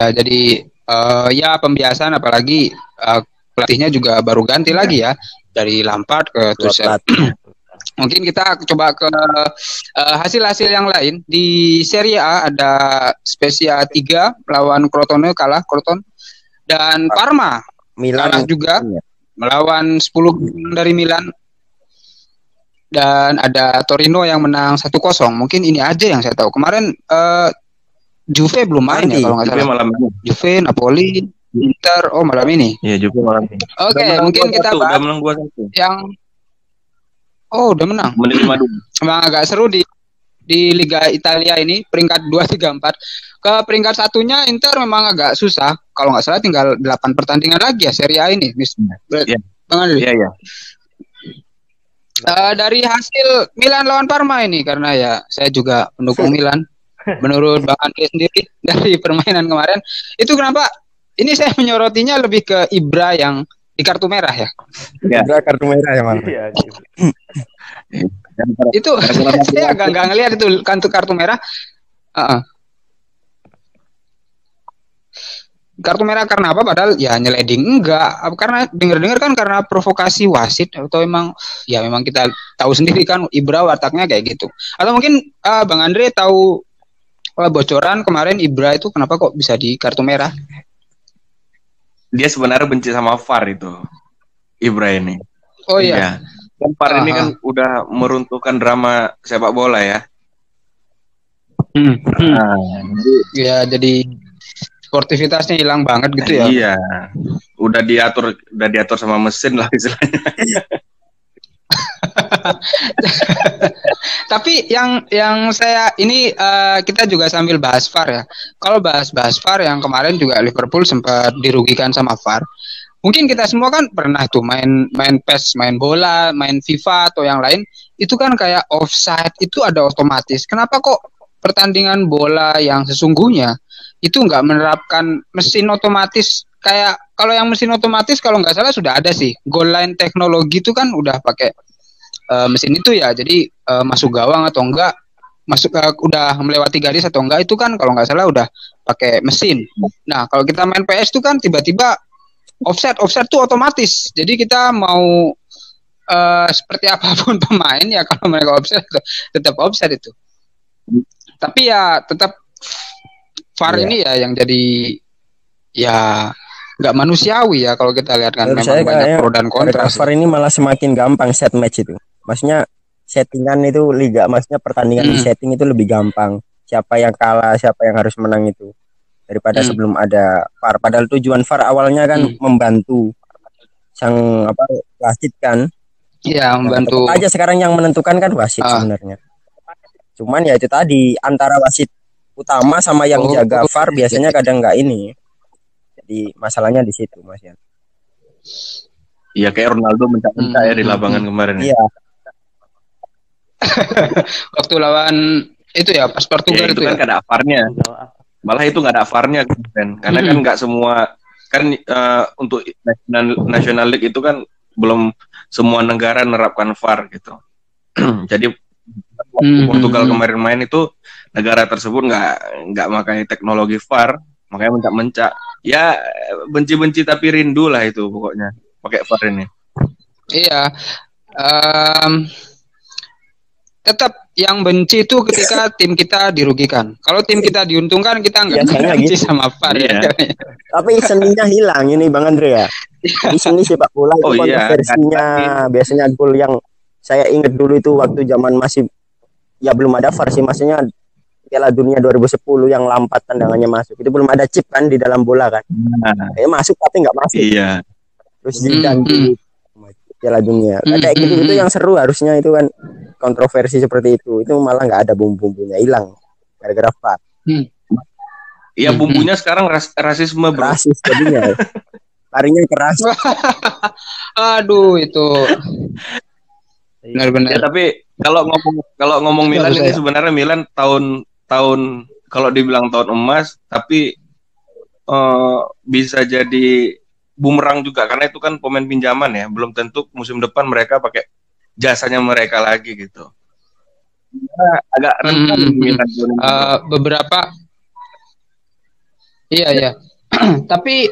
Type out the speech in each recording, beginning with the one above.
Ya, jadi ya pembiasaan, apalagi pelatihnya juga baru ganti lagi ya dari Lampard ke Tuchel. Mungkin kita coba ke hasil-hasil yang lain. Di Serie A ada Spezia 3 melawan Crotone, kalah Crotone, dan Parma Milan kalah juga melawan 10 dari Milan. Dan ada Torino yang menang 1-0. Mungkin ini aja yang saya tahu. Kemarin Juve belum main ya kalau nggak salah. Malam ini. Juve, Napoli, Inter, malam ini. Iya, Juve malam ini. Oke, mungkin kita bahas udah menang 2-1. yang udah menang. Menit 5-2. Memang agak seru di Liga Italia ini, peringkat 2, 3, 4. Ke peringkat satunya Inter memang agak susah. Kalau nggak salah tinggal 8 pertandingan lagi ya Serie A ini. Iya. Iya. Dari hasil Milan lawan Parma ini, karena ya saya juga pendukung Milan. Menurut Bang Andre sendiri dari permainan kemarin, itu kenapa ini saya menyorotinya lebih ke Ibra yang di kartu merah ya? Ibra kartu merah ya, Bang. Itu saya agak nggak ngelihat itu kartu merah. Kartu merah karena apa? Padahal ya nyeleding enggak. Karena dengar-dengar kan karena provokasi wasit, atau memang kita tahu sendiri kan Ibra wataknya kayak gitu. Atau mungkin Bang Andre tahu bocoran kemarin Ibra itu kenapa kok bisa di kartu merah? Dia sebenarnya benci sama VAR itu, Ibra ini. Oh iya. Kan VAR ini kan udah meruntuhkan drama sepak bola ya. Ya, jadi sportivitasnya hilang banget gitu ya. Iya. Udah diatur sama mesin lah istilahnya. Tapi yang saya ini kita juga sambil bahas VAR ya. Kalau bahas VAR yang kemarin juga Liverpool sempat dirugikan sama VAR. Mungkin kita semua kan pernah tuh main PES, main bola, main FIFA atau yang lain, itu kan kayak offside itu ada otomatis. Kenapa kok pertandingan bola yang sesungguhnya itu nggak menerapkan mesin otomatis? Kayak kalau yang mesin otomatis kalau nggak salah sudah ada sih. Goal line teknologi itu kan udah pakai mesin itu ya, jadi masuk gawang atau enggak, udah melewati garis atau enggak, itu kan kalau nggak salah udah pakai mesin. Nah kalau kita main PS itu kan tiba-tiba offset tuh otomatis, jadi kita mau seperti apapun pemain ya, kalau mereka offset tetap offset itu. Tapi ya tetap VAR ini ya yang jadi ya nggak manusiawi ya kalau kita lihat kan. Memang banyak pro dan kontra. VAR ini malah semakin gampang set match itu. Maksudnya settingan itu liga, maksudnya pertandingan di setting itu lebih gampang. Siapa yang kalah, siapa yang harus menang itu daripada sebelum ada VAR. Padahal tujuan VAR awalnya kan membantu sang wasit kan. Iya, membantu. Aja sekarang yang menentukan kan wasit sebenarnya. Cuman ya itu tadi, antara wasit utama sama yang jaga VAR biasanya kadang nggak ini. Jadi masalahnya di situ, Mas Yan. Iya, kayak Ronaldo mencak-mencak ya di lapangan kemarin. Iya. Waktu lawan itu ya pas Portugal itu kan nggak ada VAR-nya. Malah itu nggak ada VAR-nya kan. Karena kan nggak semua kan untuk National League itu kan belum semua negara menerapkan VAR gitu. Jadi Portugal kemarin main itu negara tersebut nggak pakai teknologi VAR, makanya mencak-mencak. Ya benci-benci tapi rindu lah itu pokoknya pakai VAR ini. Iya. Tetap yang benci itu ketika tim kita dirugikan. Kalau tim kita diuntungkan, kita nggak benci sama VAR. Iya. Tapi seninya hilang ini Bang Andre ya. Di seni sepak bola itu kontroversinya biasanya gol yang saya ingat dulu itu waktu zaman masih ya belum ada VAR sih, maksudnya Piala Dunia 2010 yang Lampard tendangannya masuk. Itu belum ada chip kan di dalam bola kan. Masuk tapi nggak masuk. Iya. Terus diganti Piala Dunia. Kayak gitu itu yang seru harusnya itu kan. Kontroversi seperti itu malah nggak ada bumbu-bumbunya, hilang gara-gara VAR. Iya bumbunya sekarang rasisme bro. Rasis jadinya. Larinya keras. Aduh itu. Benar-benar. Ya, tapi kalau ngomong Milan ini sebenarnya Milan tahun kalau dibilang tahun emas, tapi bisa jadi bumerang juga, karena itu kan pemain pinjaman ya, belum tentu musim depan mereka pakai jasanya mereka lagi gitu. Agak rentan beberapa. Iya. Tapi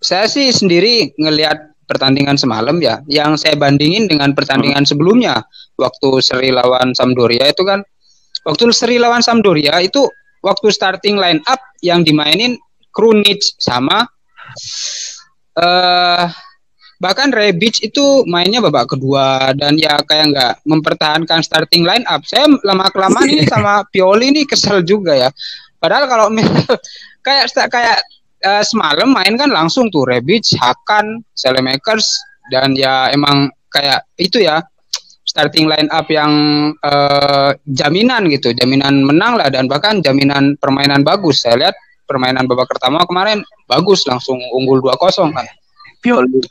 saya sih sendiri ngelihat pertandingan semalam ya, yang saya bandingin dengan pertandingan sebelumnya waktu seri lawan Sampdoria itu kan, waktu seri lawan Sampdoria itu waktu starting line up yang dimainin Krunic sama bahkan Rebic itu mainnya babak kedua, dan ya kayak nggak mempertahankan starting line up. Saya lama-kelamaan ini sama Pioli ini kesel juga ya. Padahal kalau kayak semalam main kan langsung tuh Rebic, Hakan, Selemakers, dan ya emang kayak itu ya starting line up yang jaminan gitu, jaminan menang lah, dan bahkan jaminan permainan bagus. Saya lihat permainan babak pertama kemarin bagus, langsung unggul 2-0 kan. Pioli.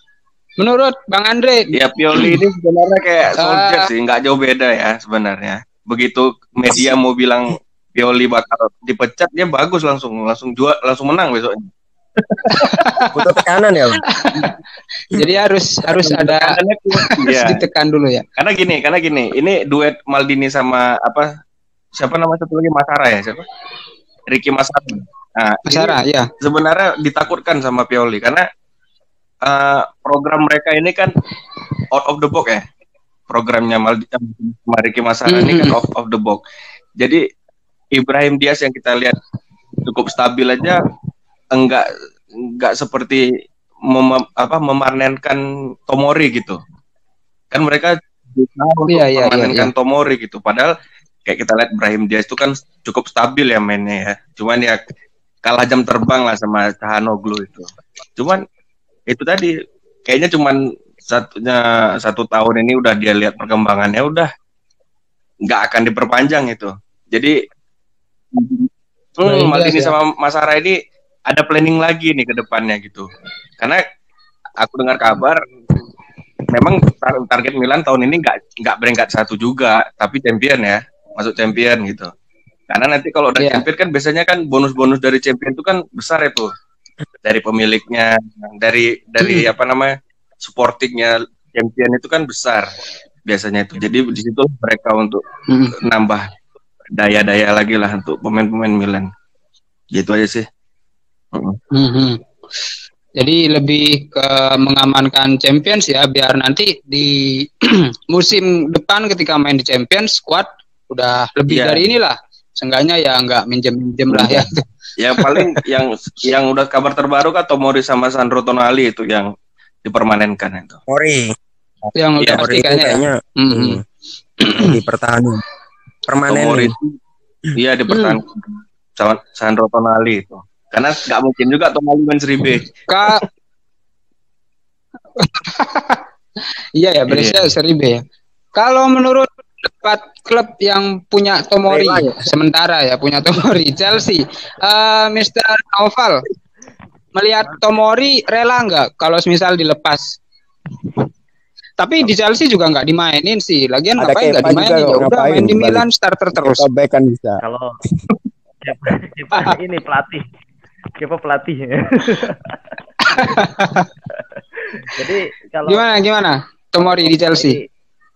Menurut Bang Andre, ya Pioli ini sebenarnya kayak Solskjaer sih, nggak jauh beda ya sebenarnya. Begitu media mau bilang Pioli bakal dipecat, dia bagus langsung menang besoknya. Butuh tekanan ya, Bang. Jadi harus ada harus ditekan dulu ya. Karena gini, ini duet Maldini sama siapa nama satu lagi, Masara ya, siapa? Ricky Masara. Nah, Masara ya. Sebenarnya ditakutkan sama Pioli karena program mereka ini kan out of the box ya. Programnya Ricky Masara ini kan out of the box. Jadi Ibrahim Diaz yang kita lihat cukup stabil aja enggak seperti memanenkan Tomori gitu. Kan mereka memainkan Tomori gitu. Padahal kayak kita lihat Ibrahim Diaz itu kan cukup stabil ya mainnya ya. Cuman ya kalah jam terbang lah sama Calhanoglu itu. Cuman itu tadi kayaknya cuman satu tahun ini udah dia lihat perkembangannya, udah nggak akan diperpanjang itu. Jadi Maldini sama Masara ini ada planning lagi nih ke depannya gitu. Karena aku dengar kabar memang target Milan tahun ini nggak peringkat 1 juga, tapi champion ya, masuk champion gitu. Karena nanti kalau udah champion kan biasanya kan bonus-bonus dari champion itu kan besar itu. Dari pemiliknya, dari supportingnya champion itu kan besar biasanya itu. Jadi di situ mereka untuk nambah daya-daya lagi lah untuk pemain-pemain Milan. Gitu aja sih. Jadi lebih ke mengamankan Champions ya, biar nanti di musim depan ketika main di Champions squad udah lebih dari inilah. Seenggaknya ya nggak minjem-minjem lah ya. Ya paling yang udah kabar terbaru kan Tomori sama Sandro Tonali itu yang dipermanenkan itu. Tomori. Yang udah pasti kayaknya. Dipertahankan. Permanen. Tomori itu dipertahankan sama Sandro Tonali itu. Karena nggak mungkin juga Tonali main Serie B. Iya ya, Brescia Serie B ya. Kalau menurut klub yang punya Tomori sementara ya, punya Tomori, Chelsea, Mr. Naufal melihat Tomori rela nggak kalau misal dilepas? Tapi di Chelsea juga nggak dimainin sih, lagian ngapain nggak dimainin, ya udah main di Milan starter terus. Kan bisa. Kalau ini pelatih jadi kalau gimana Tomori di Chelsea?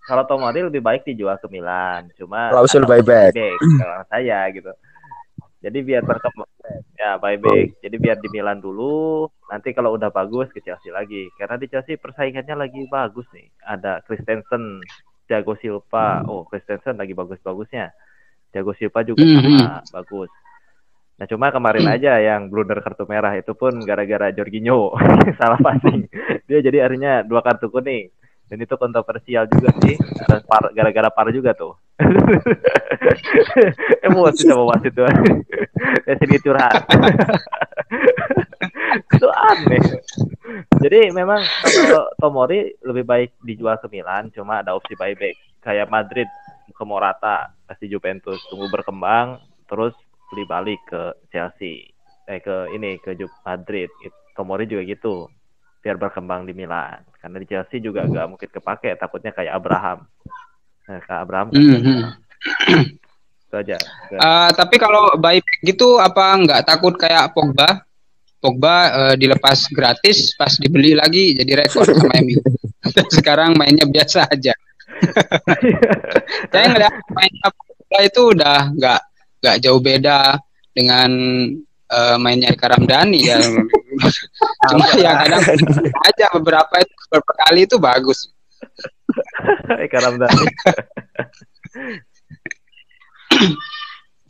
Kalau Tomori lebih baik dijual ke Milan, cuma klausul buyback kalau saya gitu. Jadi biar berkembang ya buyback. Jadi biar di Milan dulu, nanti kalau udah bagus ke Chelsea lagi. Karena di Chelsea persaingannya lagi bagus nih. Ada Christensen, Thiago Silva. Oh, Christensen lagi bagus-bagusnya. Thiago Silva juga sama bagus. Nah, cuma kemarin aja yang blunder kartu merah itu pun gara-gara Jorginho salah passing. Dia jadi akhirnya 2 kartu kuning. Dan itu kontroversial juga sih, gara-gara par juga tuh. Emosi sama wasit tuh. Ya sedikit curhat. Itu aneh. Jadi memang kalau Tomori lebih baik dijual ke Milan, cuma ada opsi buyback. Kayak Madrid ke Morata, kasih Juventus, tunggu berkembang, terus beli balik ke Chelsea. Ke Madrid. Tomori juga gitu. Biar berkembang di Milan. Karena di Chelsea juga nggak mungkin kepake, takutnya kayak Abraham. Itu aja. Tapi kalau baik gitu apa nggak takut kayak Pogba? Pogba dilepas gratis, pas dibeli lagi jadi rekor sama MU. Sekarang mainnya biasa aja. Saya ngeliat mainnya Pogba itu udah nggak jauh beda dengan mainnya Eka Ramdhani ya. Cuma ya kadang aja beberapa kali itu bagus. Eka Ramdhani.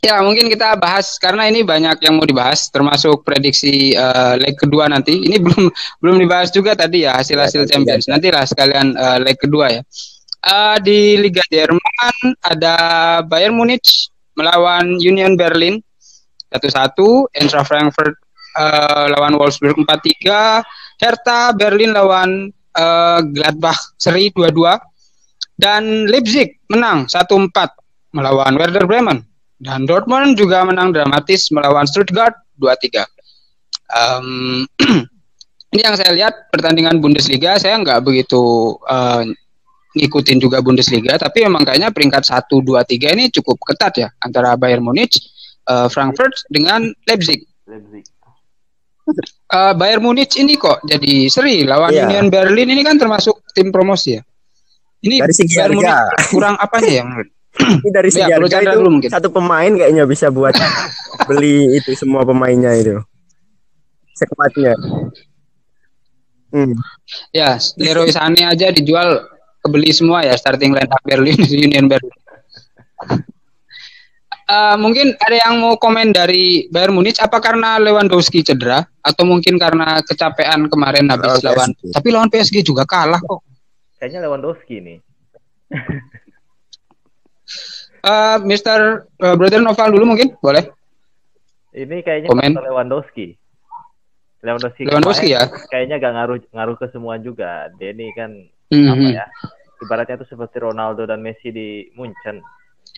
Ya mungkin kita bahas karena ini banyak yang mau dibahas termasuk prediksi leg kedua nanti. Ini belum dibahas juga tadi ya hasil Champions. Nantilah sekalian leg kedua ya. Di Liga Jerman ada Bayern Munich melawan Union Berlin 1-1, Eintracht Frankfurt lawan Wolfsburg 4-3, Hertha Berlin lawan Gladbach seri 2-2 dan Leipzig menang 1-4 melawan Werder Bremen. Dan Dortmund juga menang dramatis melawan Stuttgart 2-3. Ini yang saya lihat pertandingan Bundesliga, saya nggak begitu ngikutin juga Bundesliga, tapi memang kayaknya peringkat 1, 2, 3 ini cukup ketat ya antara Bayern Munich, Frankfurt dengan Leipzig. Bayern Munich ini kok jadi seri lawan Union Berlin, ini kan termasuk tim promosi ya. Ini dari segi Bayern harga Munich kurang apanya ya menurut? Ini dari segi harga itu mungkin. Satu pemain kayaknya bisa buat beli itu semua pemainnya itu sekepatnya. Ya, Leroy Sané aja dijual kebeli semua ya starting line up Berlin Union Berlin. Mungkin ada yang mau komen dari Bayern Munich, apa karena Lewandowski cedera atau mungkin karena kecapean kemarin habis lawan PSG. Tapi lawan PSG juga kalah kok. Kayaknya Lewandowski nih. Mr. Brother Noval dulu mungkin boleh. Ini kayaknya Lewandowski ya. Kayaknya gak ngaruh ke semua juga. Dia ini kan apa ya? Ibaratnya tuh seperti Ronaldo dan Messi di Munchen.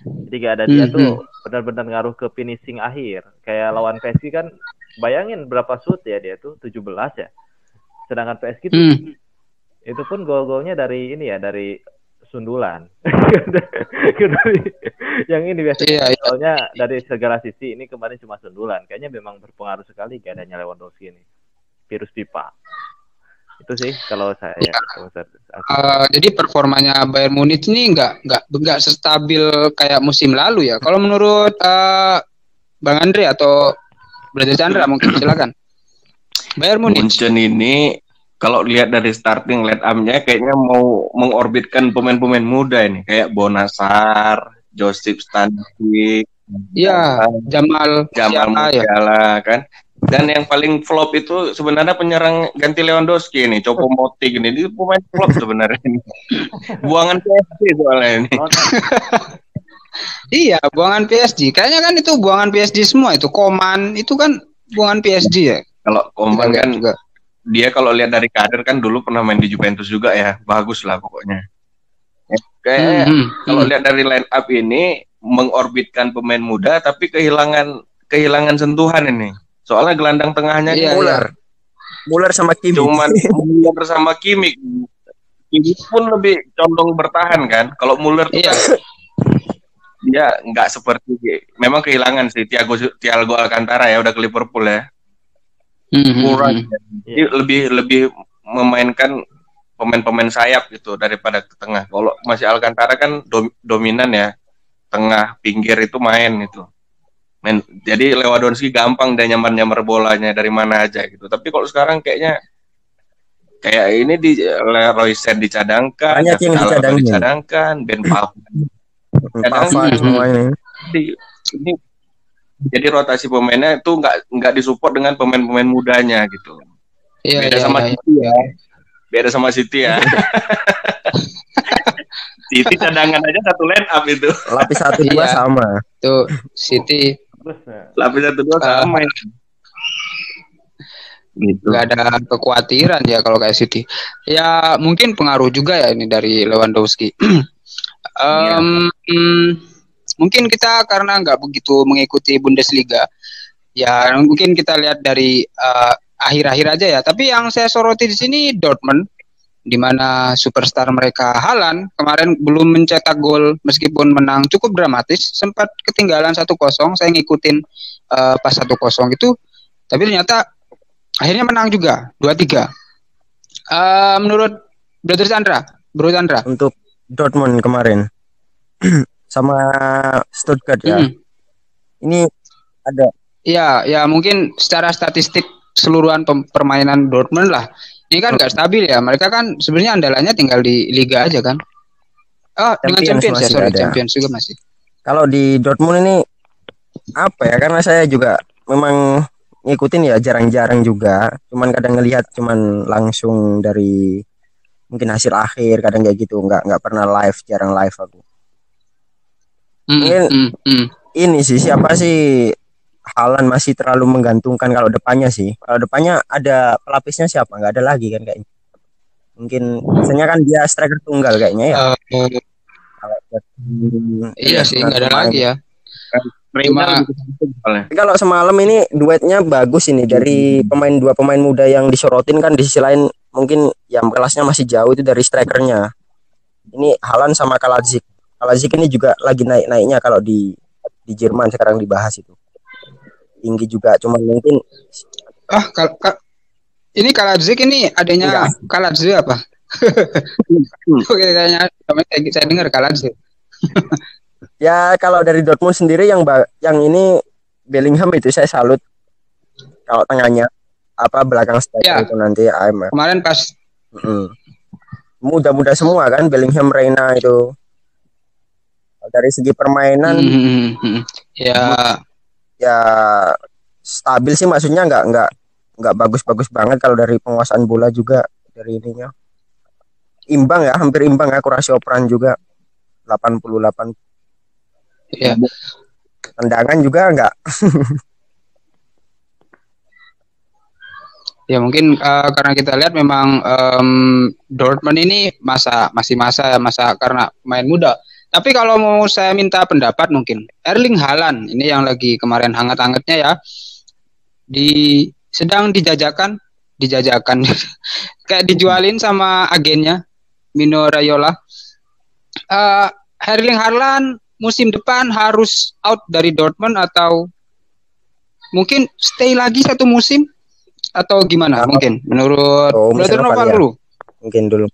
Jadi gak ada dia tuh benar-benar ngaruh ke finishing akhir. Kayak lawan PSG kan, bayangin berapa shoot ya dia tuh 17 ya. Sedangkan PSG tuh itu pun gol-golnya dari ini ya, dari sundulan. Yang ini biasanya soalnya dari segala sisi, ini kemarin cuma sundulan. Kayaknya memang berpengaruh sekali gak adanya Lewandowski ini. Virus pipa. Itu sih kalau saya. Jadi performanya Bayern Munich ini nggak sestabil kayak musim lalu ya. Kalau menurut Bang Andre atau Brother Chandra mungkin silakan. Bayern Munich ini kalau lihat dari starting line up-nya kayaknya mau mengorbitkan pemain-pemain muda ini kayak Bonasar, Josip Stanisic, Jamal Musiala kan. Dan yang paling flop itu sebenarnya penyerang ganti Lewandowski ini, Choupo-Moting ini pemain flop sebenarnya ini. Buangan PSG soalnya ini. Iya, buangan PSG. Kayaknya kan itu buangan PSG semua itu. Koman itu kan buangan PSG ya. Kalau Koman kan juga. Dia kalau lihat dari karir kan dulu pernah main di Juventus juga ya, bagus lah pokoknya. Kayak kalau lihat dari line up ini mengorbitkan pemain muda tapi kehilangan sentuhan ini. Soalnya gelandang tengahnya Muller sama Kimmich. Cuman Muller sama Kimmich. Kimmich pun lebih condong bertahan kan. Kalau Muller dia nggak seperti, memang kehilangan sih Thiago Alcantara ya, udah ke Liverpool ya. Kurang. Jadi lebih memainkan pemain-pemain sayap gitu daripada ke tengah. Kalau masih Alcantara kan dominan ya, tengah pinggir itu main itu. Jadi Lewandowski gampang dan nyamar bolanya dari mana aja gitu. Tapi kalau sekarang kayak ini di Leroy Sané dicadangkan, banyak yang dicadangkan, Ben Pavard semua ini. Ini jadi rotasi pemainnya itu nggak disupport dengan pemain-pemain mudanya gitu. Beda sama City ya. City cadangan aja satu line up itu. Lapis 1-2 sama. Tuh City lapis 1-2 sama. Gitu. Gak ada kekhawatiran ya kalau kayak City. Ya mungkin pengaruh juga ya ini dari Lewandowski. Mungkin kita karena nggak begitu mengikuti Bundesliga, ya mungkin kita lihat dari akhir-akhir aja ya. Tapi yang saya soroti di sini Dortmund, di mana superstar mereka Haaland kemarin belum mencetak gol meskipun menang cukup dramatis, sempat ketinggalan 1-0. Saya ngikutin pas 1-0 itu, tapi ternyata Akhirnya menang juga 2-3. Menurut Brother Chandra, Bro Chandra. Untuk Dortmund kemarin sama Stuttgart ya. Ini ada. Ya mungkin secara statistik keseluruhan permainan Dortmund lah. Ini kan nggak stabil ya. Mereka kan sebenarnya andalannya tinggal di Liga aja kan. Dengan Champions ya, sorry, Champions juga masih. Kalau di Dortmund ini apa ya? Karena saya juga memang ngikutin ya jarang-jarang juga. Cuman kadang ngelihat cuman langsung dari mungkin hasil akhir, kadang kayak gitu. Nggak pernah live, jarang live aku. Ini sih siapa sih? Haaland masih terlalu menggantungkan kalau depannya sih. Kalau depannya ada pelapisnya siapa? Nggak ada lagi kan kayaknya. Mungkin biasanya kan dia striker tunggal kayaknya ya. Iya sih, nggak ada lagi ya. Kalau semalam ini duetnya bagus ini dari dua pemain muda yang disorotin kan, di sisi lain mungkin yang kelasnya masih jauh itu dari strikernya. Ini Haaland sama Kalajic. Kalajic ini juga lagi naik-naiknya kalau di Jerman sekarang dibahas itu. Tinggi juga, cuman mungkin ini Kalajic ini adanya Kalajic apa? Oke, kayaknya saya dengar Kalajic. Ya kalau dari Dortmund sendiri yang ini Bellingham itu saya salut. Kalau tengahnya belakang striker itu nanti kemarin pas muda-muda semua kan, Bellingham, Reina itu. Dari segi permainan ya stabil sih, maksudnya nggak bagus-bagus banget. Kalau dari penguasaan bola juga dari ininya imbang ya, hampir imbang ya. Akurasi operan juga 88. Ya. Tendangan juga enggak. Ya mungkin karena kita lihat memang Dortmund ini masih masa karena main muda. Tapi kalau mau saya minta pendapat mungkin Erling Haaland ini yang lagi kemarin hangat-hangatnya ya, sedang dijajakan kayak dijualin sama agennya Mino Raiola. Erling Haaland musim depan harus out dari Dortmund atau mungkin stay lagi satu musim atau gimana? Mungkin menurut Brother Nova dulu. Mungkin dulu.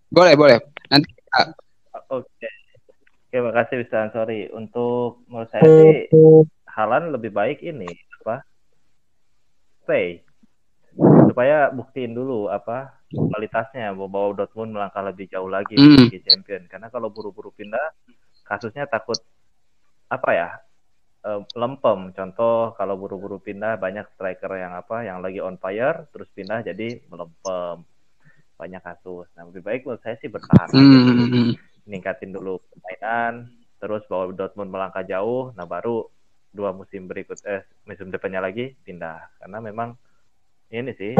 Boleh. Nanti. Oke, makasih Wisan. Sorry, untuk menurut saya sih Haaland lebih baik ini stay supaya buktiin dulu kualitasnya, bawa Dortmund melangkah lebih jauh lagi di Champion. Karena kalau buru-buru pindah, kasusnya takut lempem. Contoh kalau buru-buru pindah, banyak striker yang lagi on fire terus pindah jadi melempem, banyak kasus. Nah, lebih baik menurut saya sih bertahan aja dulu, ningkatin dulu permainan, terus bawa Dortmund melangkah jauh. Nah, baru 2 musim musim depannya lagi pindah. Karena memang ini sih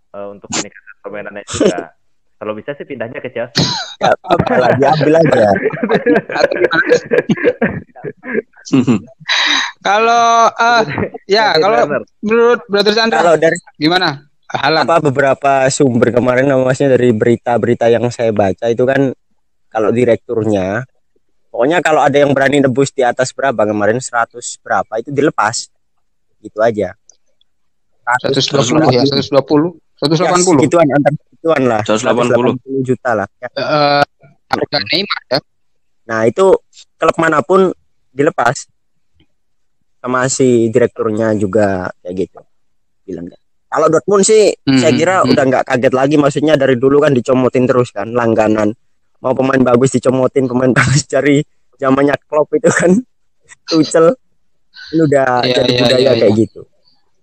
untuk meningkatkan permainannya juga. Kalau bisa sih pindahnya ke Chelsea. Ya, diambil aja. Kalau menurut Brother Chandra, kalau dari gimana? Haaland. Beberapa sumber kemarin, maksudnya dari berita-berita yang saya baca itu kan, kalau direkturnya pokoknya kalau ada yang berani nebus di atas berapa kemarin 100 berapa itu dilepas. Gitu aja. 120 ya, 180, 180. Gituan, antar gituan lah. 180 juta lah. Harga Neymar ya. Nah, itu klub manapun dilepas. Sama si direkturnya juga kayak gitu bilangnya. Kalau Dortmund sih saya kira udah nggak kaget lagi, maksudnya dari dulu kan dicomotin terus kan, langganan. Mau pemain bagus dicomotin, pemain bagus cari zamannya Klopp itu kan. Tuchel ini udah jadi budaya kayak gitu.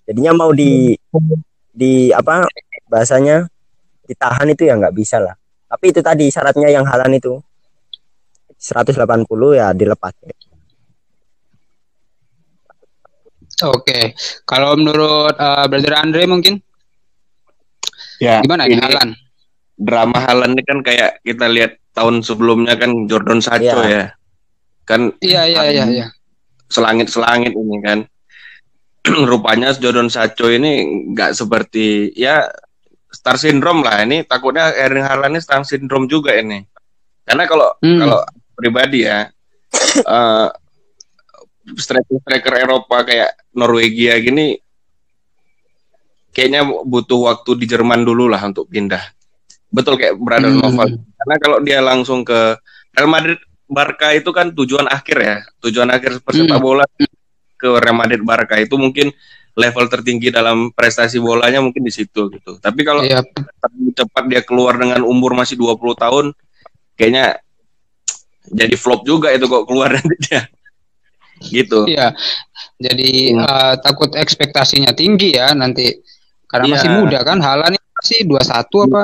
Jadinya mau di bahasanya ditahan itu ya nggak bisa lah. Tapi itu tadi syaratnya yang Haaland itu 180 ya dilepas. Oke. Kalau menurut Brother Andre mungkin gimana ini Haaland? Drama Haaland ini kan kayak kita lihat tahun sebelumnya kan Jadon Sancho ya. Kan Iya. Selangit-selangit ini kan. Rupanya Jadon Sancho ini nggak seperti star syndrome lah. Ini takutnya Erling Haaland ini star syndrome juga ini. Karena kalau pribadi ya striker Eropa kayak Norwegia gini kayaknya butuh waktu di Jerman dulu lah untuk pindah. Betul kayak Brother Noval. Karena kalau dia langsung ke Real Madrid, Barca itu kan tujuan akhir ya. Tujuan akhir persepak bola ke Real Madrid, Barca itu mungkin level tertinggi dalam prestasi bolanya mungkin di situ gitu. Tapi kalau terlalu cepat dia keluar dengan umur masih 20 tahun, kayaknya jadi flop juga itu kok keluar nanti dia. Gitu. Iya. Jadi takut ekspektasinya tinggi ya nanti. Karena masih muda kan, Haaland ini masih 21 apa?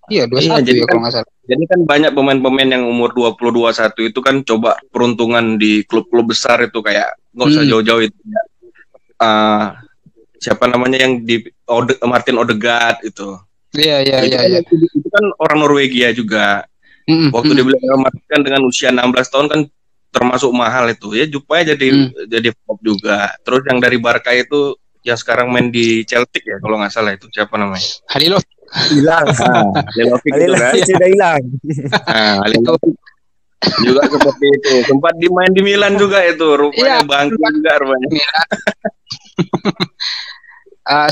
Iya, 21 jadi ya kalau nggak salah. Jadi kan banyak pemain-pemain yang umur 20-21 itu kan coba peruntungan di klub-klub besar itu kayak nggak usah jauh-jauh itu. Siapa namanya yang di Martin Odegaard itu. Iya. Itu kan orang Norwegia juga. Waktu dia beli Real Madrid kan dengan usia 16 tahun kan termasuk mahal itu. Ya Jupanya jadi flop juga. Terus yang dari Barca itu yang sekarang main di Celtic ya kalau nggak salah itu siapa namanya? Halilovic. Hilang. Halilovic itu kan. Sudah hilang. Halilovic juga seperti itu. Sempat dimain di Milan juga itu. Rupanya bangkit juga rupanya.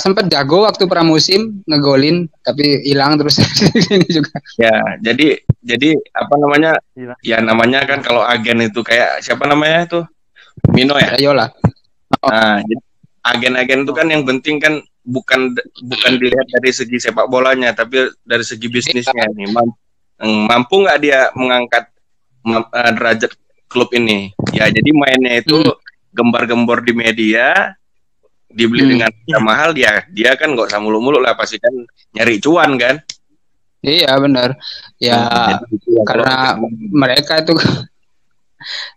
Sempat jago waktu pramusim ngegolin tapi hilang terus ini juga. Ya, jadi apa namanya? Ya namanya kan kalau agen itu kayak siapa namanya itu? Mino ya? Raiola. Nah, jadi agen-agen itu kan yang penting kan bukan dilihat dari segi sepak bolanya tapi dari segi bisnisnya nih. Mampu nggak dia mengangkat derajat klub ini? Ya, jadi mainnya itu gembar-gembor di media, dibeli dengan mahal dia kan nggak usah muluk-muluk lah, pasti kan nyari cuan kan. Iya benar ya, karena mereka itu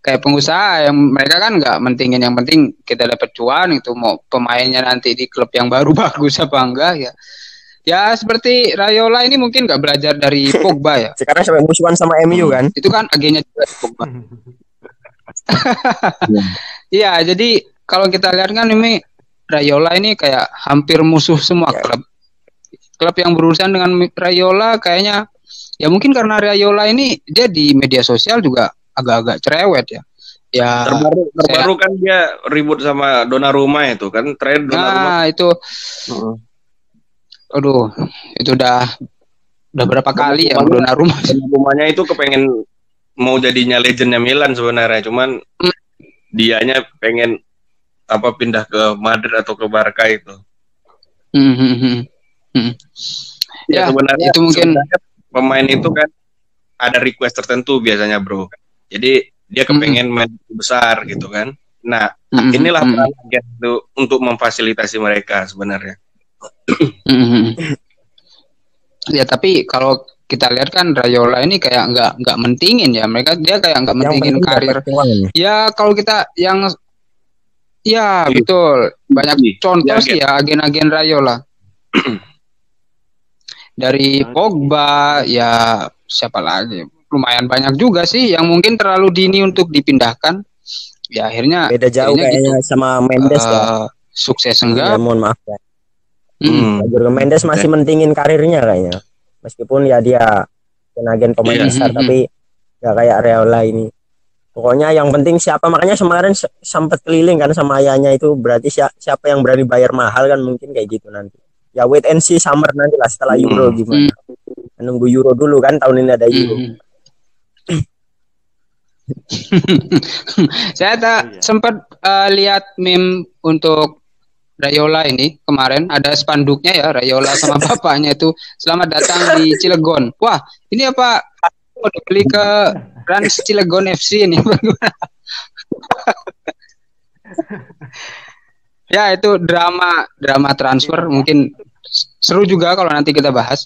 kayak pengusaha yang mereka kan nggak mentingin, yang penting kita dapat cuan. Itu mau pemainnya nanti di klub yang baru bagus apa enggak ya seperti Raiola ini mungkin nggak belajar dari Pogba ya. Sekarang sampai musuhan sama MU kan, itu kan agennya juga Pogba. Iya, jadi kalau kita lihat kan ini Raiola ini kayak hampir musuh semua klub yang berurusan dengan Raiola kayaknya ya, mungkin karena Raiola ini dia di media sosial juga agak-agak cerewet ya. Ya terbaru kan dia ribut sama Donnarumma itu kan, terakhir Donnarumma. Nah, itu aduh, itu udah berapa kali ya Donnarumma-nya itu kepengen mau jadinya legendnya Milan sebenarnya, cuman dianya pengen pindah ke Madrid atau ke Barca itu. Ya sebenarnya itu mungkin pemain itu kan ada request tertentu biasanya bro. Jadi dia kepengen main besar gitu kan. Nah inilah peran itu untuk memfasilitasi mereka sebenarnya. Ya tapi kalau kita lihat kan Raiola ini kayak nggak mentingin ya, dia kayak nggak mentingin karir. Ya kalau kita yang betul banyak contoh sih ya agen-agen Raiola. Dari Pogba ya, siapa lagi, lumayan banyak juga sih yang mungkin terlalu dini untuk dipindahkan. Ya akhirnya beda jauh kayaknya gitu. Sama Mendes ya. Sukses enggak? Ya, mohon maaf ya. Jorge Mendes masih mentingin karirnya kayaknya. Meskipun ya dia agen pemain besar tapi nggak kayak Raiola ini. Pokoknya yang penting siapa, makanya kemarin sempat keliling kan sama ayahnya itu, berarti siapa yang berani bayar mahal kan, mungkin kayak gitu nanti. Ya wait and see summer nanti lah setelah Euro gimana. Nunggu Euro dulu kan, tahun ini ada Euro. Saya sempat lihat meme untuk Raiola ini kemarin, ada spanduknya ya, Raiola sama bapaknya itu selamat datang di Cilegon. Wah, ini apa udah beli ke Rans Cilegon FC ini. Ya itu drama transfer mungkin seru juga kalau nanti kita bahas.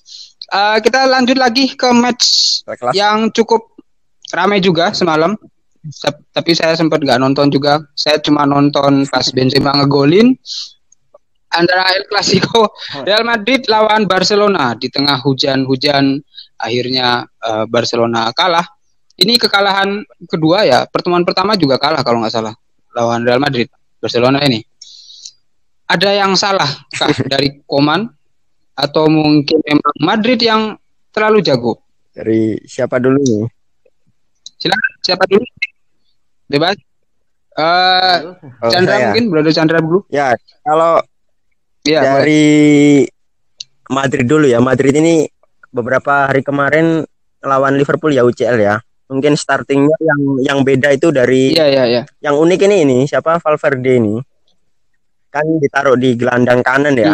Kita lanjut lagi ke match yang cukup ramai juga semalam. Tapi saya sempat nggak nonton juga. Saya cuma nonton pas Benzema ngegolin. Antara El Clasico Real Madrid lawan Barcelona di tengah hujan-hujan, akhirnya Barcelona kalah. Ini kekalahan kedua ya. Pertemuan pertama juga kalah kalau nggak salah lawan Real Madrid. Barcelona ini ada yang salah kah dari Koman atau mungkin memang Madrid yang terlalu jago? Dari siapa dulu nih? Silakan, siapa dulu? Bebas. Chandra mungkin, Brother Chandra dulu. Ya, kalau Ya, dari Madrid dulu ya. Madrid ini beberapa hari kemarin lawan Liverpool ya UCL ya. Mungkin startingnya yang beda itu dari yang unik ini siapa Valverde ini kan ditaruh di gelandang kanan ya.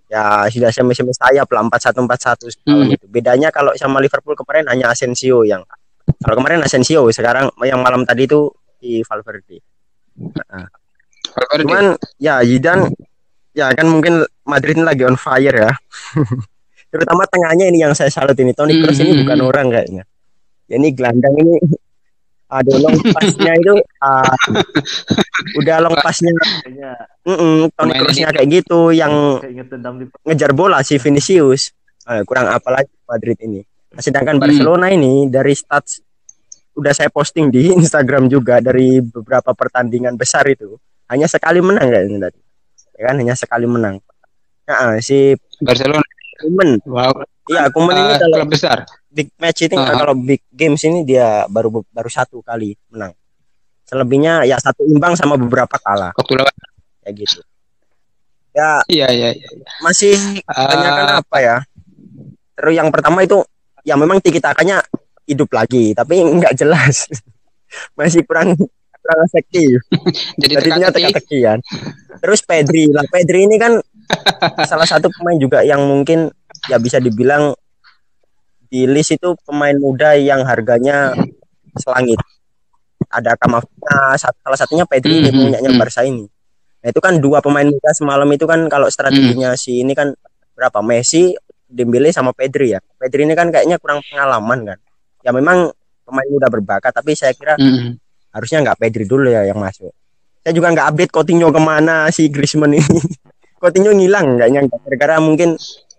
Ya sudah semi sayap lah 4-1-4-1 semalam itu. Bedanya kalau sama Liverpool kemarin hanya Asensio yang kalau kemarin Asensio, sekarang yang malam tadi itu di Valverde. Cuman ya Zidane ya kan mungkin Madrid ini lagi on fire ya. Terutama tengahnya ini yang saya salut ini. Toni Kroos ini bukan orang kayaknya. Ya, ini gelandang ini ada long pasnya itu udah long pasnya Toni Kroosnya kayak gitu yang ngejar bola si Vinicius. Kurang apa lagi Madrid ini. Sedangkan Barcelona ini dari stats udah saya posting di Instagram juga dari beberapa pertandingan besar itu hanya sekali menang kayaknya tadi. Ya kan hanya sekali menang. Nah, si Barcelona Koeman. Wow. Iya, Koeman ini kalau klub besar. Big match itu kalau big games ini dia baru satu kali menang. Selebihnya ya satu imbang sama beberapa kalah. Waktu lawan kayak gitu. Ya. Iya. Masih kebanyakan apa ya? Terus yang pertama itu ya memang tiki-takanya hidup lagi, tapi nggak jelas. Masih kurang efektif. Jadinya teka-tekian. Terus Pedri ini kan salah satu pemain juga yang mungkin ya bisa dibilang di list itu pemain muda yang harganya selangit. Ada Kamavinga, salah satunya Pedri ini punyanya Barca ini. Nah itu kan dua pemain muda semalam itu kan kalau strateginya si ini kan berapa Messi, Dembele sama Pedri ya. Pedri ini kan kayaknya kurang pengalaman kan. Ya memang pemain muda berbakat, tapi saya kira harusnya nggak Pedri dulu ya yang masuk. Saya juga nggak update Coutinho kemana si Griezmann ini. Coutinho ngilang kayaknya gara-gara mungkin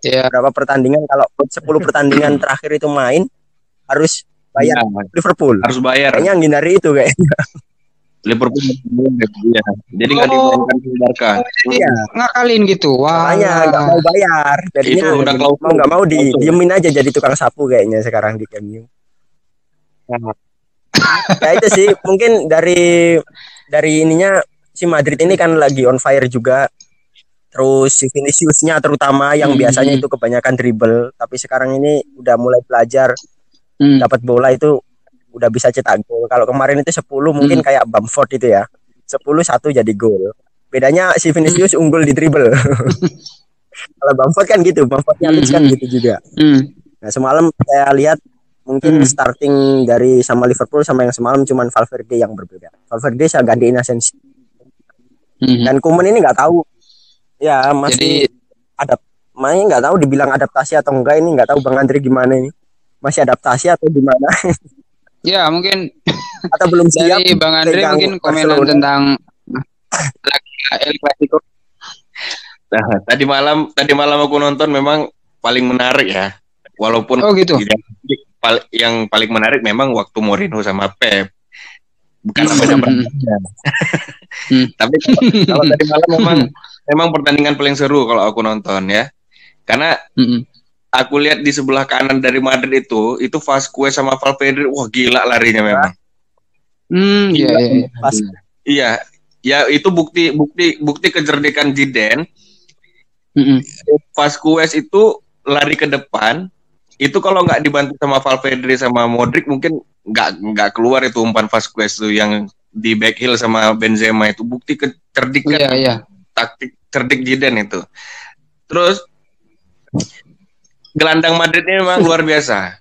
berapa pertandingan kalau 10 pertandingan terakhir itu main harus bayar Liverpool. Harus bayar. Kayaknya ngindari itu kayaknya. Liverpool ya. Jadi nggak dimainkan ke Barca. Iya. Ngakalin gitu. Wah. Nggak mau bayar. Jadinya itu udah mau nggak mau diemin aja jadi tukang sapu kayaknya sekarang di Camp Nou. Ya itu sih mungkin dari ininya si Madrid ini kan lagi on fire juga. Terus si Viniciusnya terutama yang biasanya itu kebanyakan dribble, tapi sekarang ini udah mulai belajar dapat bola itu udah bisa cetak gol. Kalau kemarin itu 10 mungkin kayak Bamford itu ya. 10-1 jadi gol. Bedanya si Vinicius unggul di dribble. Kalau Bamford kan gitu, Bamfordnya kan gitu juga. Nah, semalam saya lihat mungkin starting dari sama Liverpool sama yang semalam cuman Valverde yang berbeda. Valverde saya gantiin Asensio. Dan Koeman ini nggak tahu. Ya masih main nggak tahu dibilang adaptasi atau enggak ini nggak tahu Bang Andre gimana ini masih adaptasi atau gimana? Ya mungkin atau belum siap. Dari Bang Andre mungkin komenan tentang El Clasico. Nah, tadi malam aku nonton memang paling menarik ya. Walaupun gitu. Yang paling menarik memang waktu Mourinho sama Pep. Bukan apa-apa. Tapi kalau tadi malam memang pertandingan paling seru kalau aku nonton ya. Karena aku lihat di sebelah kanan dari Madrid itu Vasquez sama Valverde, wah gila larinya memang. Iya. Ya itu bukti kecerdikan Zidane. Vasquez itu lari ke depan, itu kalau nggak dibantu sama Valverde sama Modric mungkin nggak keluar itu umpan Vasquez tuh yang di back heel sama Benzema itu bukti kecerdikan taktik cerdik Zidane itu. Terus gelandang Madrid ini memang luar biasa.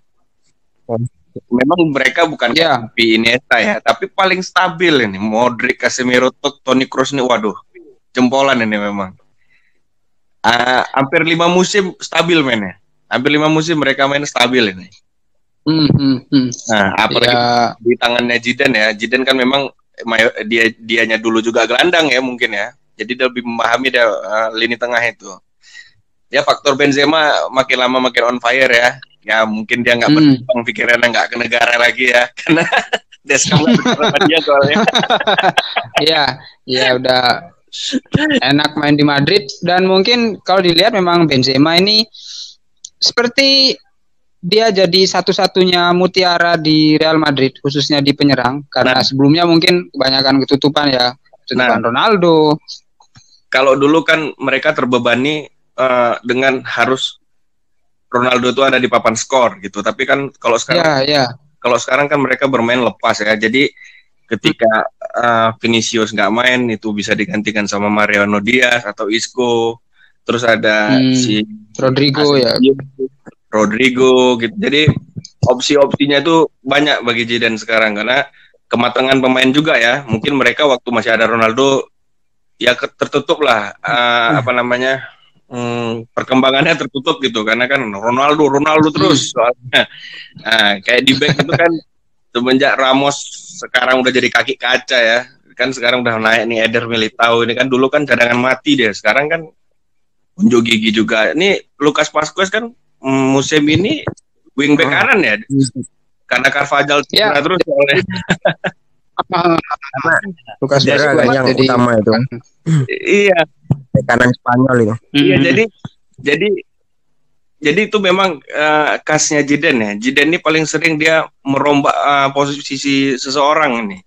Memang mereka bukan Xavi, Iniesta ya, tapi paling stabil ini. Modric, Casemiro, Toni Kroos ini, waduh, jempolan ini memang. Hampir 5 musim stabil mainnya. Hampir 5 musim mereka main stabil ini. Nah, apalagi di tangannya Zidane ya. Zidane kan memang dianya dulu juga gelandang ya mungkin ya. Jadi dia lebih memahami lini tengah itu. Ya faktor Benzema makin lama makin on fire ya. Ya mungkin dia nggak berkembang pikirannya nggak ke negara lagi ya. Karena Deska dia soalnya. Iya udah enak main di Madrid. Dan mungkin kalau dilihat memang Benzema ini seperti dia jadi satu-satunya mutiara di Real Madrid khususnya di penyerang. Karena sebelumnya mungkin kebanyakan ketutupan ya. Ketutupan Ronaldo. kalau dulu kan mereka terbebani dengan harus Ronaldo itu ada di papan skor gitu. Tapi kan kalau sekarang kan mereka bermain lepas ya. Jadi ketika Vinicius nggak main itu bisa digantikan sama Mariano Diaz atau Isco. Terus ada si Rodrigo gitu. Jadi opsi-opsinya itu banyak bagi Zidane sekarang karena kematangan pemain juga ya. Mungkin mereka waktu masih ada Ronaldo ya tertutup lah perkembangannya tertutup gitu karena kan Ronaldo terus soalnya. Nah, kayak di back itu kan semenjak Ramos sekarang udah jadi kaki kaca ya. Kan sekarang udah naik nih Eder Militao ini kan dulu kan cadangan mati dia. Sekarang kan unjuk gigi juga. Ini Lucas Vazquez kan musim ini wingback kanan ya. Karena Carvajal cedera terus soalnya. Lucas Vazquez yang utama itu. Iya. Kanan Spanyol itu. Iya, jadi itu memang khasnya Zidane ya. Zidane ini paling sering dia merombak posisi seseorang ini.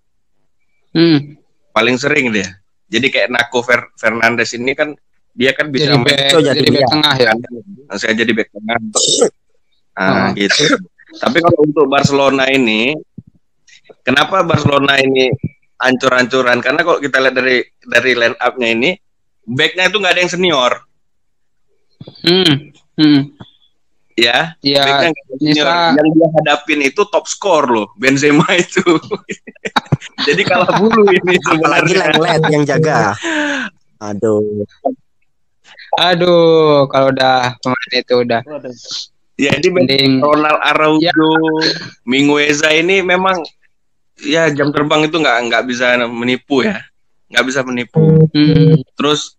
Paling sering dia. Jadi kayak Naco Fernandes ini kan dia kan bisa jadi back tengah ya. Saya jadi back tengah. Gitu. Tapi kalau untuk Barcelona ini, kenapa Barcelona ini hancur-hancuran? Karena kalau kita lihat dari line up-nya ini, back-nya itu nggak ada yang senior. Ya, back-nya nggak ada yang senior. Yang dia hadapin itu top score loh, Benzema itu. Jadi kalah bulu ini sebenarnya. Lenglet yang jaga. Aduh, kalau udah pemain itu udah. Jadi Ronald Araujo, Mingueza ini memang ya jam terbang itu nggak bisa menipu ya, nggak bisa menipu. Terus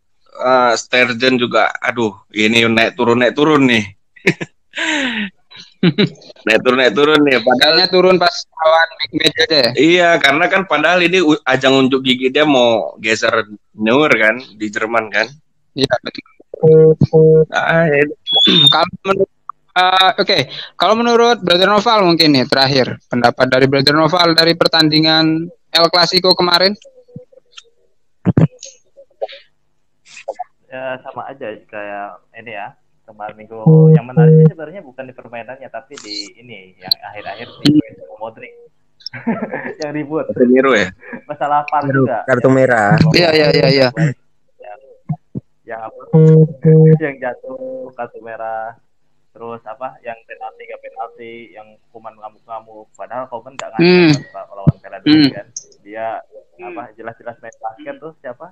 Sturgeon juga, aduh, ini naik turun nih. naik turun nih. Padahal turun pas lawan big match aja ya. Iya, karena kan padahal ini ajang unjuk gigi dia mau geser Neuer kan di Jerman kan. Iya betul. Kalau menurut Brother Noval mungkin nih terakhir pendapat dari Brother Noval dari pertandingan El Clasico kemarin. Ya sama aja kayak ini ya kemarin minggu. Yang menarik sebenarnya bukan di permainannya tapi di ini yang akhir-akhir di Modric yang ribut. Casemiro ya. Masalah VAR juga. Kartu merah. Iya. Yang jatuh kartu merah. Terus yang penalti yang Koeman ngamuk-ngamuk padahal Koeman nggak ngasih lawan Peladoni kan dia jelas-jelas main basket tuh siapa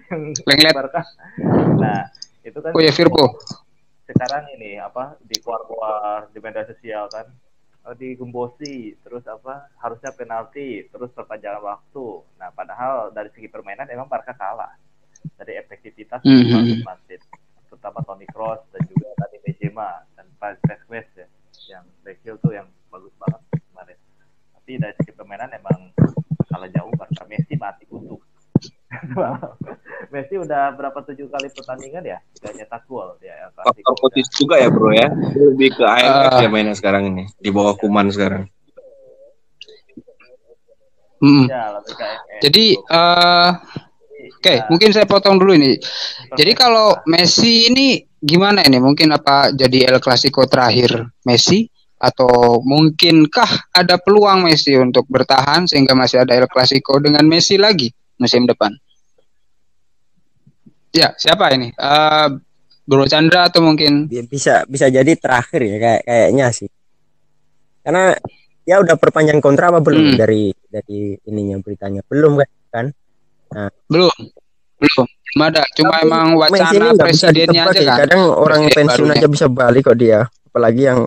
yang Barca. Nah itu kan Firpo sekarang ini di keluar di media sosial kan digembosi terus harusnya penalti terus perpanjangan waktu. Nah padahal dari segi permainan emang Barca kalah dari efektivitas Madrid terutama Toni Kroos dan juga tadi Benzema dan Vazquez ya yang Brazil tuh yang bagus banget kemarin. Tapi dari segi permainan emang kalah jauh Barca. Messi mati kutu. Messi udah berapa 7 kali pertandingan ya tidak nyetak gol ya. Faktor Otis juga ya bro ya. Lebih ke AMF ya mainnya sekarang ini di bawah Koeman sekarang. Ya, lebih ke AMF. Jadi mungkin saya potong dulu ini. Jadi kalau Messi ini gimana ini? Mungkin apa jadi El Clasico terakhir Messi atau mungkinkah ada peluang Messi untuk bertahan sehingga masih ada El Clasico dengan Messi lagi musim depan? Ya, siapa ini? Bro Chandra atau mungkin bisa jadi terakhir ya kayaknya sih. Karena ya udah perpanjang kontrak apa belum dari ininya beritanya belum kan? Nah, belum ada, cuma emang wacana presidennya aja kan. Kadang orang pensiun aja bisa balik kok dia, apalagi yang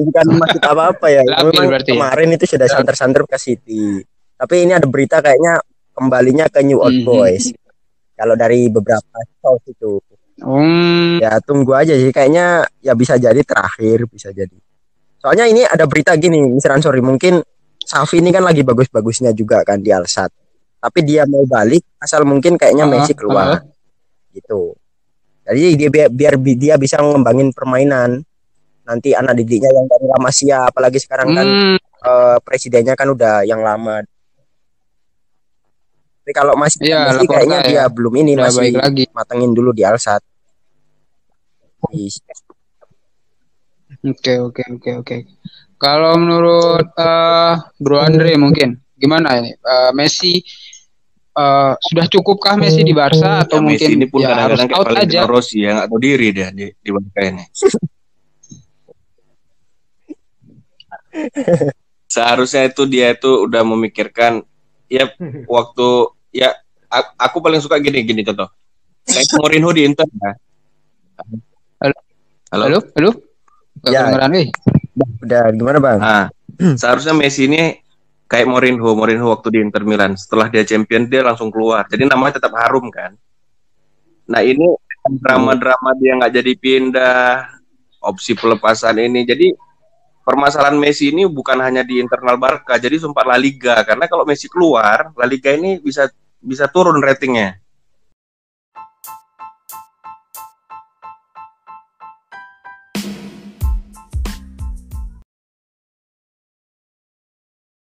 bukan maksud apa ya. Memang kemarin itu sudah santer-santer ke City, tapi ini ada berita kayaknya kembalinya ke New Old Boys. Kalau dari beberapa source itu, ya tunggu aja sih. Kayaknya ya bisa jadi terakhir, bisa jadi. Soalnya ini ada berita gini, misalkan mungkin Xavi ini kan lagi bagus-bagusnya juga kan di Al-Sadd. Tapi dia mau balik asal mungkin kayaknya Messi keluar. Gitu. Jadi biar dia bisa ngembangin permainan. Nanti anak didiknya yang dari La Masia, apalagi sekarang kan presidennya kan udah yang lama. Tapi kalau masih Messi kayaknya dia belum ini, masih matengin dulu di Al-Sadd. Oke. Kalau menurut Bro Andre mungkin gimana ini? Messi sudah cukupkah Messi di Barca atau mungkin Messi ini pun kadang-kadang out aja? Rossi yang nggak tahu diri dia di Barca ini. Seharusnya itu dia itu udah memikirkan ya waktu ya aku paling suka gini contoh. Kayak Mourinho di Inter ya. Halo. Ya. Udah gimana Bang? Seharusnya Messi ini kayak Mourinho waktu di Inter Milan. Setelah dia champion dia langsung keluar. Jadi namanya tetap harum kan. Nah ini drama-drama dia nggak jadi pindah, opsi pelepasan ini. Jadi permasalahan Messi ini bukan hanya di internal Barca, jadi sempat La Liga. Karena kalau Messi keluar, La Liga ini bisa turun ratingnya.